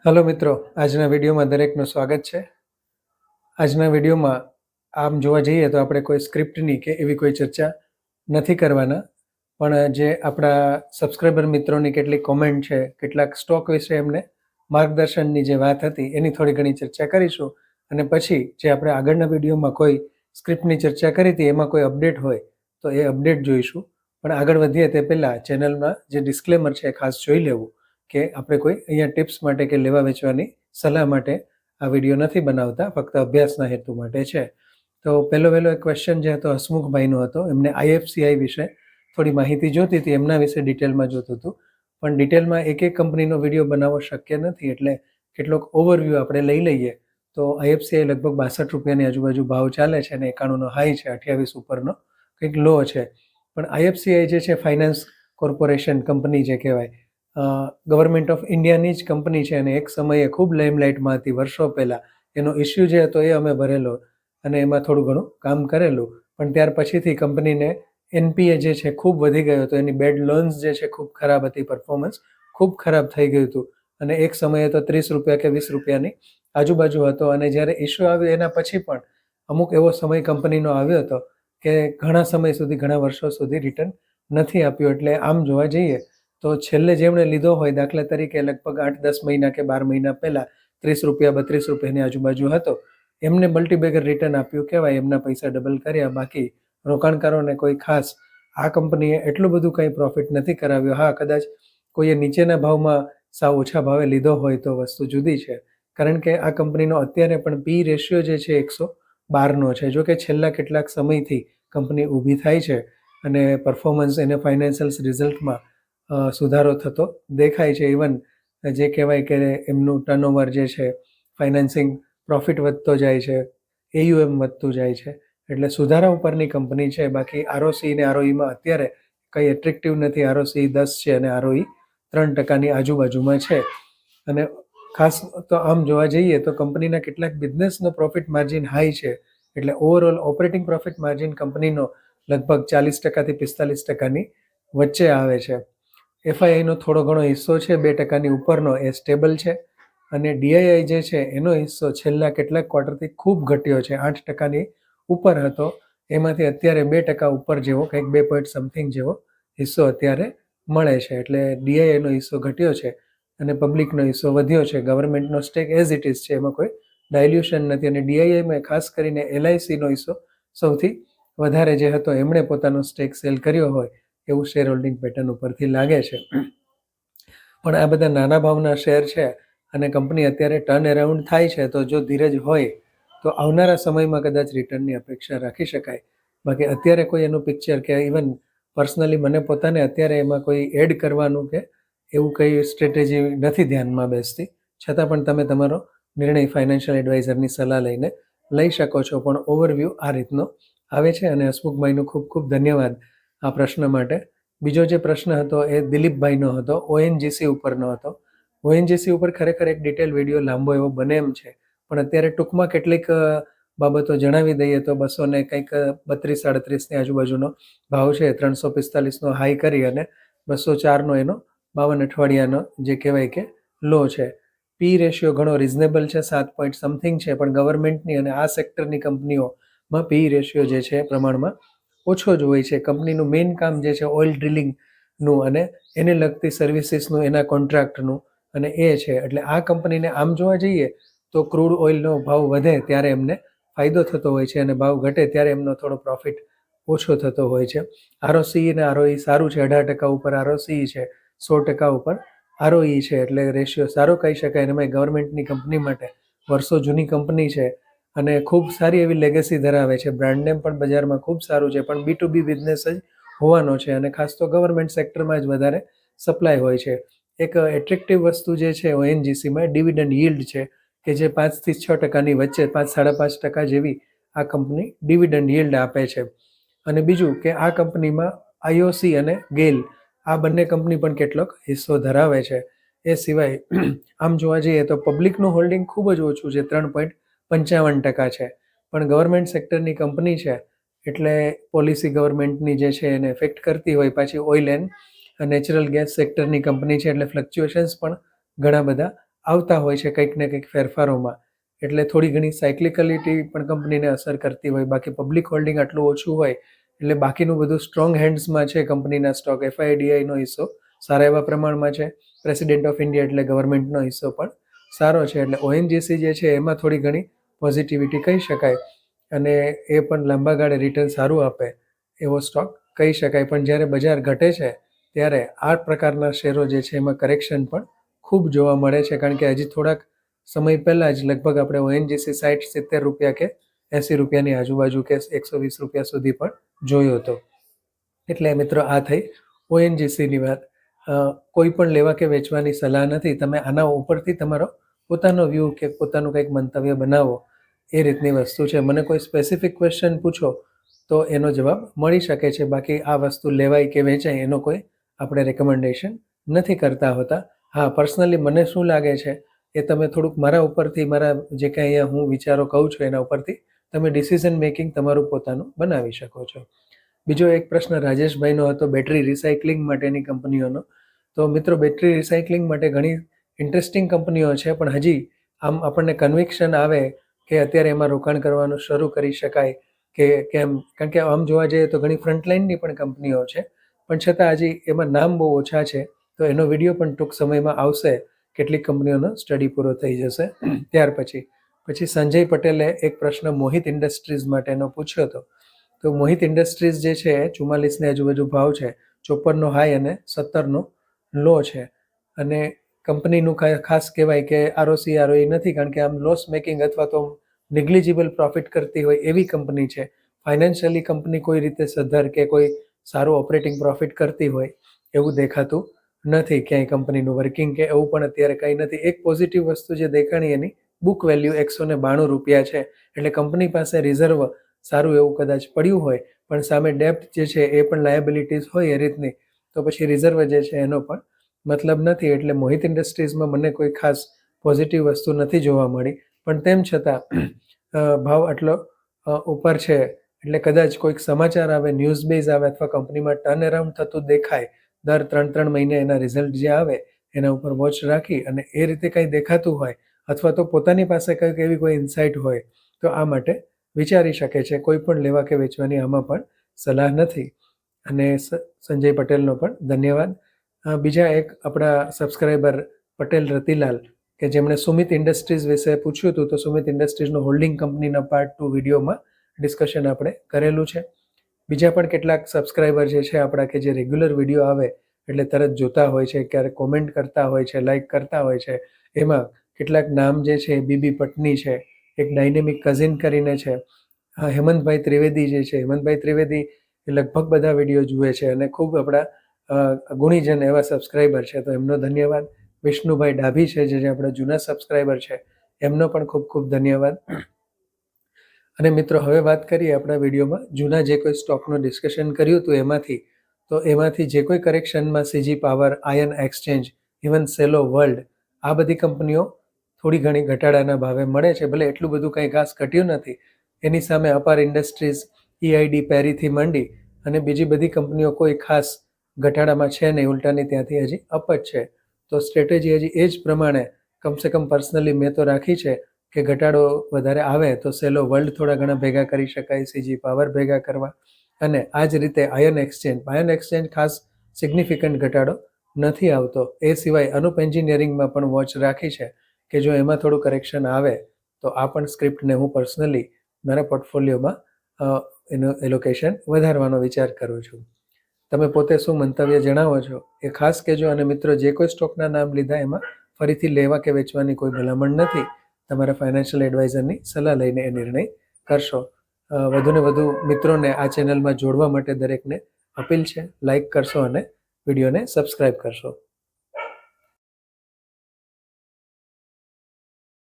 Hello મિત્રો, આજના વિડીયોમાં દરેકનું સ્વાગત છે. આજના વિડીયોમાં આમ જોવા જઈએ તો આપણે કોઈ સ્ક્રિપ્ટની કે એવી કોઈ ચર્ચા નથી કરવાના, પણ જે આપણા સબસ્ક્રાઈબર મિત્રોની કેટલીક કોમેન્ટ છે, કેટલાક સ્ટોક વિશે એમને માર્ગદર્શનની જે વાત હતી એની થોડી ઘણી ચર્ચા કરીશું. અને પછી જે આપણે આગળના વિડીયોમાં કોઈ સ્ક્રિપ્ટની ચર્ચા કરી હતી એમાં કોઈ અપડેટ હોય તો એ અપડેટ જોઈશું. પણ આગળ વધીએ તે પહેલાં ચેનલમાં જે ડિસ્ક્લેમર છે એ ખાસ જોઈ લેવું કે આપણે કોઈ અહીંયા ટિપ્સ માટે કે લેવા વેચવાની સલાહ માટે આ વિડીયો નથી બનાવતા, ફક્ત અભ્યાસના હેતુ માટે છે. તો પહેલો એક ક્વેશ્ચન જે હતો હસમુખભાઈનો હતો. એમને IFCI વિશે થોડી માહિતી જોતી હતી, એમના વિશે ડિટેલમાં જોતું હતું. પણ ડિટેલમાં એક કંપનીનો વિડીયો બનાવવો શક્ય નથી, એટલે કેટલોક ઓવરવ્યૂ આપણે લઈ લઈએ. તો IFCI લગભગ 62 રૂપિયાની આજુબાજુ ભાવ ચાલે છે અને 91નો હાઈ છે, 28 ઉપરનો કંઈક લો છે. પણ IFCI જે છે ફાઇનાન્સ કોર્પોરેશન કંપની જે કહેવાય, ગવર્મેન્ટ ઓફ ઇન્ડિયાની જ કંપની છે અને એક સમયે ખૂબ લાઇમલાઇટમાં હતી વર્ષો પહેલાં. એનો ઇસ્યુ જે હતો એ અમે ભરેલો અને એમાં થોડું ઘણું કામ કરેલું. પણ ત્યાર પછીથી કંપનીને NPA જે છે ખૂબ વધી ગયો હતો, એની બેડ લોન્સ જે છે ખૂબ ખરાબ હતી, પરફોર્મન્સ ખૂબ ખરાબ થઈ ગયું હતું અને એક સમયે તો 30 રૂપિયા કે 20 રૂપિયાની આજુબાજુ હતો. અને જ્યારે ઇસ્યુ આવ્યો એના પછી પણ અમુક એવો સમય કંપનીનો આવ્યો હતો કે ઘણા સમય સુધી, ઘણા વર્ષો સુધી રિટર્ન નથી આપ્યું. એટલે આમ જોવા જઈએ તો છેલ્લે જેમણે લીધો હોય, દાખલા તરીકે લગભગ 8-10 મહિના કે 12 મહિના પહેલાં 30 રૂપિયા 32 રૂપિયાની આજુબાજુ હતો, એમને મલ્ટીબેગર રિટર્ન આપ્યું કહેવાય, એમના પૈસા ડબલ કર્યા. બાકી રોકાણકારોને કોઈ ખાસ આ કંપનીએ એટલું બધું કંઈ પ્રોફિટ નથી કરાવ્યો. હા, કદાચ કોઈએ નીચેના ભાવમાં સાવ ઓછા ભાવે લીધો હોય તો વસ્તુ જુદી છે, કારણ કે આ કંપનીનો અત્યારે પણ P રેશિયો જે છે 112નો છે. જો કે છેલ્લા કેટલાક સમયથી કંપની ઊભી થાય છે અને પરફોર્મન્સ એને ફાઇનાન્શિયલ્સ રિઝલ્ટમાં સુધારો થતો દેખાય છે. ઇવન જે કહેવાય કે એમનું ટર્નઓવર જે છે, ફાઇનાન્સિંગ પ્રોફિટ વધતો જાય છે, AUM વધતું જાય છે, એટલે સુધારા ઉપરની કંપની છે. બાકી ROC ને ROEમાં અત્યારે કંઈ એટ્રેક્ટિવ નથી. ROC 10 છે અને ROE 3%ની આજુબાજુમાં છે. અને ખાસ તો આમ જોવા જઈએ તો કંપનીના કેટલાક બિઝનેસનો પ્રોફિટ માર્જિન હાઈ છે, એટલે ઓવરઓલ ઓપરેટિંગ પ્રોફિટ માર્જિન કંપનીનો લગભગ 40%થી 45%ની વચ્ચે આવે છે. FIIનો થોડો ઘણો હિસ્સો છે 2%ની ઉપરનો, એ સ્ટેબલ છે. અને DII જે છે એનો હિસ્સો છેલ્લા કેટલાક ક્વાર્ટરથી ખૂબ ઘટ્યો છે. 8%ની ઉપર હતો, એમાંથી અત્યારે 2% ઉપર જેવો, કંઈક 2 પોઈન્ટ સમથિંગ જેવો હિસ્સો અત્યારે મળે છે. એટલે DIIનો હિસ્સો ઘટ્યો છે અને પબ્લિકનો હિસ્સો વધ્યો છે. ગવર્મેન્ટનો સ્ટેક એઝ ઇટ ઇઝ છે, એમાં કોઈ ડાયલ્યુશન નથી. અને DIIમાં ખાસ કરીને LICનો હિસ્સો સૌથી વધારે જે હતો, એમણે પોતાનો સ્ટેક સેલ કર્યો હોય એવું શેર હોલ્ડિંગ પેટર્ન ઉપરથી લાગે છે. પણ આ બધા નાના ભાવના શેર છે અને કંપની અત્યારે ટર્ન અરાઉન્ડ થાય છે, તો જો ધીરજ હોય તો આવનારા સમયમાં કદાચ રિટર્નની અપેક્ષા રાખી શકાય. બાકી અત્યારે કોઈ એનું પિક્ચર કે ઇવન પર્સનલી મને પોતાને અત્યારે એમાં કોઈ એડ કરવાનું કે એવું કંઈ સ્ટ્રેટેજી નથી ધ્યાનમાં બેસતી. છતાં પણ તમે તમારો નિર્ણય ફાઇનાન્શિયલ એડવાઇઝરની સલાહ લઈને લઈ શકો છો. પણ ઓવરવ્યૂ આ રીતનો આવે છે. અને હસમુખભાઈનો ખૂબ ખૂબ ધન્યવાદ આ પ્રશ્ન માટે. બીજો જે પ્રશ્ન હતો એ દિલીપભાઈનો હતો, ONGC ઉપરનો હતો. ONGC ઉપર ખરેખર એક ડિટેલ વિડીયો લાંબો એવો બને એમ છે, પણ અત્યારે ટૂંકમાં કેટલીક બાબતો જણાવી દઈએ તો 200 ને કંઈક 32-38ની આજુબાજુનો ભાવ છે. 345નો હાઈ કરી અને 204નો એનો 52 અઠવાડિયાનો જે કહેવાય કે લો છે. P રેશિયો ઘણો રિઝનેબલ છે, 7 પોઈન્ટ સમથિંગ છે. પણ ગવર્મેન્ટની અને આ સેક્ટરની કંપનીઓમાં P રેશિયો જે છે પ્રમાણમાં ઓછો જ હોય છે. કંપનીનું મેઇન કામ જે છે ઓઇલ ડ્રિલિંગનું અને એને લગતી સર્વિસીસનું, એના કોન્ટ્રાક્ટનું અને એ છે. એટલે આ કંપનીને આમ જોવા જઈએ તો ક્રૂડ ઓઇલનો ભાવ વધે ત્યારે એમને ફાયદો થતો હોય છે અને ભાવ ઘટે ત્યારે એમનો થોડો પ્રોફિટ ઓછો થતો હોય છે. ROC અને ROE સારું છે, 18% ઉપર ROC છે, 100% ઉપર ROE છે, એટલે રેશિયો સારો કહી શકાય. અને એમાં ગવર્મેન્ટની કંપની માટે વર્ષો જૂની કંપની છે અને ખૂબ સારી એવી લેગેસી ધરાવે છે. બ્રાન્ડ નેમ પણ બજારમાં ખૂબ સારું છે, પણ B2B બિઝનેસ જ હોવાનો છે અને ખાસ તો ગવર્મેન્ટ સેક્ટરમાં જ વધારે સપ્લાય હોય છે. એક એટ્રેક્ટિવ વસ્તુ જે છે ONGCમાં ડિવિડન્ડ યીલ્ડ છે, કે જે 5થી 6%ની વચ્ચે, 5-5.5% જેવી આ કંપની ડિવિડન્ડ યીલ્ડ આપે છે. અને બીજું કે આ કંપનીમાં IOC અને GAIL આ બંને કંપની પણ કેટલોક હિસ્સો ધરાવે છે. એ સિવાય આમ જોવા જઈએ તો પબ્લિકનું હોલ્ડિંગ ખૂબ જ ઓછું છે, 3.55% છે. પણ ગવર્મેન્ટ સેક્ટરની કંપની છે એટલે પોલિસી ગવર્મેન્ટની જે છે એને એફેક્ટ કરતી હોય. પાછી ઓઇલ એન્ડ નેચરલ ગેસ સેક્ટરની કંપની છે એટલે ફ્લક્ચ્યુએશન્સ પણ ઘણા બધા આવતા હોય છે કંઈક ને કંઈક ફેરફારોમાં, એટલે થોડી ઘણી સાયક્લિકલિટી પણ કંપનીને અસર કરતી હોય. બાકી પબ્લિક હોલ્ડિંગ આટલું ઓછું હોય એટલે બાકીનું બધું સ્ટ્રોંગ હેન્ડ્સમાં છે કંપનીના સ્ટોક. FIDIનો હિસ્સો સારા એવા પ્રમાણમાં છે. પ્રેસિડેન્ટ ઓફ ઇન્ડિયા એટલે ગવર્મેન્ટનો હિસ્સો પણ સારો છે. એટલે ONGC જે છે એમાં થોડી ઘણી પોઝિટિવિટી કહી શકાય અને એ પણ લાંબા ગાળે રિટર્ન સારું આપે એવો સ્ટોક કહી શકાય. પણ જ્યારે બજાર ઘટે છે ત્યારે આ પ્રકારના શેરો જે છે એમાં કરેક્શન પણ ખૂબ જોવા મળે છે. કારણ કે હજી થોડાક સમય પહેલાં જ લગભગ આપણે ONGC 60-70 રૂપિયા કે 80 રૂપિયાની આજુબાજુ કે 120 રૂપિયા સુધી પણ જોયો હતો. એટલે મિત્રો આ થઈ ONGCની વાત. કોઈ પણ લેવા કે વેચવાની સલાહ નથી. તમે આના ઉપરથી તમારો પોતાનો વ્યૂ કે પોતાનું કંઈક મંતવ્ય બનાવો એ રીતની વસ્તુ છે. મને કોઈ સ્પેસિફિક ક્વેશ્ચન પૂછો તો એનો જવાબ મળી શકે છે. બાકી આ વસ્તુ લેવાય કે વેચાય એનો કોઈ આપણે રેકમેન્ડેશન નથી કરતા હોતા. હા, પર્સનલી મને શું લાગે છે એ તમે થોડુંક મારા ઉપરથી, મારા જે કંઈ અહીંયા હું વિચારો કહું છું એના ઉપરથી તમે ડિસિઝન મેકિંગ તમારું પોતાનું બનાવી શકો છો. બીજો એક પ્રશ્ન રાજેશભાઈનો હતો બેટરી રિસાયકલિંગ માટેની કંપનીઓનો. તો મિત્રો, બેટરી રિસાયકલિંગ માટે ઘણી ઇન્ટરેસ્ટિંગ કંપનીઓ છે, પણ હજી આમ આપણને કન્વિક્શન આવે કે અત્યારે એમાં રોકાણ કરવાનું શરૂ કરી શકાય કે કેમ. કારણ કે આમ જોવા જઈએ તો ઘણી ફ્રન્ટલાઇનની પણ કંપનીઓ છે, પણ છતાં હજી એમાં નામ બહુ ઓછા છે. તો એનો વિડીયો પણ ટૂંક સમયમાં આવશે. કેટલીક કંપનીઓનો સ્ટડી પૂરો થઈ જશે ત્યાર પછી સંજય પટેલે એક પ્રશ્ન મોહિત ઇન્ડસ્ટ્રીઝ માટેનો પૂછ્યો હતો. તો મોહિત ઇન્ડસ્ટ્રીઝ જે છે 44ની આજુબાજુ ભાવ છે, 54નો હાઈ અને 17નો લો છે. અને કંપનીનું ખાસ કહેવાય કે ROC ROE નથી, કારણ કે આમ લોસ મેકિંગ અથવા તો નેગ્લિજિબલ પ્રોફિટ કરતી હોય એવી કંપની છે. ફાઇનાન્શિયલી કંપની કોઈ રીતે સદ્ધર કે કોઈ સારું ઓપરેટિંગ પ્રોફિટ કરતી હોય એવું દેખાતું નથી ક્યાંય કંપનીનું વર્કિંગ કે એવું પણ અત્યારે કંઈ નથી. એક પોઝિટિવ વસ્તુ જે દેખાણી એની બુક વેલ્યુ 192 રૂપિયા છે. એટલે કંપની પાસે રિઝર્વ સારું એવું કદાચ પડ્યું હોય, પણ સામે ડેપ્ટ જે છે એ પણ લાયબિલિટીઝ હોય એ રીતની, તો પછી રિઝર્વ જે છે એનો પણ મતલબ નથી. એટલે મોહિત ઇન્ડસ્ટ્રીઝમાં મને કોઈ ખાસ પોઝિટિવ વસ્તુ નથી જોવા મળી. પણ તેમ છતાં ભાવ આટલો ઉપર છે એટલે કદાચ કોઈક સમાચાર આવે, ન્યૂઝ બેઝ આવે અથવા કંપનીમાં ટર્ન અરાઉન્ડ થતું દેખાય, દર 3 મહિને એના રિઝલ્ટ જે આવે એના ઉપર વોચ રાખી અને એ રીતે કંઈ દેખાતું હોય અથવા તો પોતાની પાસે કંઈક એવી કોઈ ઇન્સાઇટ હોય તો આ માટે વિચારી શકે છે. કોઈ પણ લેવા કે વેચવાની આમાં પણ સલાહ નથી. અને સંજય પટેલનો પણ ધન્યવાદ. બીજા એક આપણા સબસ્ક્રાઈબર પટેલ રતિલાલ કે જેમણે સુમિત ઇન્ડસ્ટ્રીઝ વિશે પૂછ્યું હતું, તો સુમિત ઇન્ડસ્ટ્રીઝનો હોલ્ડિંગ કંપનીના પાર્ટ 2 વિડીયોમાં ડિસ્કશન આપણે કરેલું છે. બીજા પણ કેટલાક સબસ્ક્રાઈબર જે છે આપણા કે જે રેગ્યુલર વિડીયો આવે એટલે તરત જોતા હોય છે, ક્યારેક કોમેન્ટ કરતા હોય છે, લાઈક કરતા હોય છે. એમાં કેટલાક નામ જે છે બીબી પટની છે, એક ડાયનેમિક કઝિન કરીને છે, હેમંતભાઈ ત્રિવેદી જે છે, હેમંતભાઈ ત્રિવેદી એ લગભગ બધા વિડીયો જુએ છે અને ખૂબ આપણા ગુણીજન એવા સબસ્ક્રાઈબર છે, તો એમનો ધન્યવાદ. વિષ્ણુભાઈ ડાભી છે જે આપણા જૂના સબસ્ક્રાઈબર છે, એમનો પણ ખૂબ ખૂબ ધન્યવાદ. અને મિત્રો, હવે વાત કરીએ આપણા વિડીયોમાં જૂના જે કોઈ સ્ટોકનું ડિસ્કશન કર્યું હતું એમાંથી જે કોઈ કરેક્શનમાં CG power, ion exchange, even Cello World, આ બધી કંપનીઓ થોડી ઘણી ઘટાડાના ભાવે મળે છે. ભલે એટલું બધું કંઈ ખાસ ઘટ્યું નથી. એની સામે અપાર ઇન્ડસ્ટ્રીઝ, EID, પેરીથી માંડી અને બીજી બધી કંપનીઓ કોઈ ખાસ ઘટાડામાં છે નહીં, ઉલટાની ત્યાંથી હજી અપ જ છે. તો સ્ટ્રેટેજી હજી એ જ પ્રમાણે કમસે કમ પર્સનલી મેં તો રાખી છે કે ઘટાડો વધારે આવે તો સેલો વર્લ્ડ થોડા ઘણા ભેગા કરી શકાય, CG પાવર ભેગા કરવા. અને આ જ રીતે આયન એક્સચેન્જ ખાસ સિગ્નિફિકન્ટ ઘટાડો નથી આવતો. એ સિવાય અનુપ એન્જિનિયરિંગમાં પણ વોચ રાખી છે કે જો એમાં થોડું કરેક્શન આવે તો આ પણ સ્ક્રિપ્ટને હું પર્સનલી મારા પોર્ટફોલિયોમાં એનું એલોકેશન વધારવાનો વિચાર કરું છું. તમે પોતે શું મંતવ્ય જણાવો છો એ ખાસ કહેજો. અને મિત્રો, જે કોઈ સ્ટોકના નામ લીધા એમાં ફરીથી લેવા કે વેચવાની કોઈ ભલામણ નથી. તમારા ફાઇનાન્શિયલ એડવાઇઝરની સલાહ લઈને એ નિર્ણય કરશો. વધુને વધુ મિત્રોને આ ચેનલમાં જોડવા માટે દરેકને અપીલ છે. લાઇક કરશો અને વિડીયોને સબસ્ક્રાઈબ કરશો.